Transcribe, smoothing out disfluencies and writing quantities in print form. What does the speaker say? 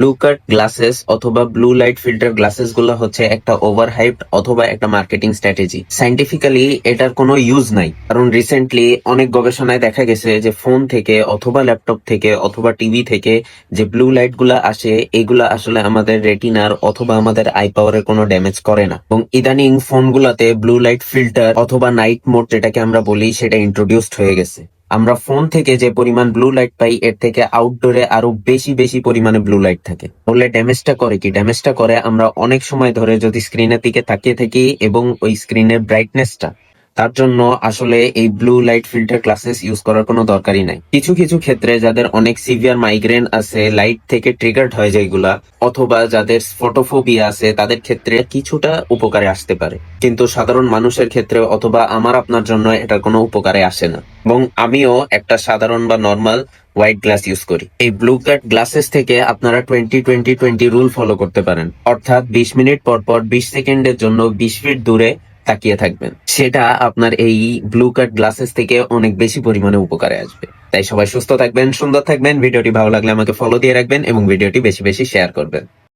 Blue কাট glasses অথবা blue light filter glasses গুলো হচ্ছে একটা ওভার হাইপড অথবা একটা মার্কেটিং স্ট্র্যাটেজি। সাইন্টিফিক্যালি এটার কোনো ইউজ নাই, কারণ রিসেন্টলি অনেক গবেষণায় দেখা গেছে যে ফোন থেকে অথবা ল্যাপটপ থেকে অথবা টিভি থেকে যে ব্লু লাইট গুলা আসে এগুলা আসলে আমাদের রেটিনার অথবা আমাদের আই পাওয়ারের কোনো ড্যামেজ করে না। এবং ইদানিং ফোনগুলাতে ব্লু লাইট ফিল্টার অথবা নাইট মোড যেটাকে আমরা বলি সেটা ইন্ট্রোডিউসড হয়ে গেছে। আমরা ফোন থেকে যে পরিমাণ ব্লু লাইট পাই এর থেকে আউটডোরে আরো বেশি বেশি পরিমাণে ব্লু লাইট থাকে। বললে ড্যামেজটা করে কি? ড্যামেজটা করে আমরা অনেক সময় ধরে যদি স্ক্রিনের দিকে তাকিয়ে থাকি এবং ওই স্ক্রিনের ব্রাইটনেসটা, তার জন্য আসলে এই blue light filter glasses use করার কোনো দরকারই নাই। কিছু কিছু ক্ষেত্রে যাদের অনেক সিভিয়ার মাইগ্রেন আছে, লাইট থেকে ট্রিগার্ড হয় যেগুলা, অথবা যাদের ফটোফোবিয়া আছে তাদের ক্ষেত্রে কিছুটা উপকারে আসতে পারে, কিন্তু সাধারণ মানুষের ক্ষেত্রে অথবা আমার আপনার জন্য এটা কোনো উপকারে আসে না। এবং আমিও একটা সাধারণ বা নর্মাল হোয়াইট গ্লাস ইউজ করি। এই ব্লু কাট গ্লাসেস থেকে আপনারা 20-20-20 রুল ফলো করতে পারেন, অর্থাৎ 20 মিনিট পর পর 20 সেকেন্ডের জন্য 20 ফিট দূরে তাকিয়ে থাকবেন। সেটা আপনার এই ব্লু কাট গ্লাসেস থেকে অনেক বেশি পরিমাণে উপকারে আসবে। তাই সবাই সুস্থ থাকবেন, সুন্দর থাকবেন। ভিডিওটি ভালো লাগলে আমাকে ফলো দিয়ে রাখবেন এবং ভিডিওটি বেশি বেশি শেয়ার করবেন।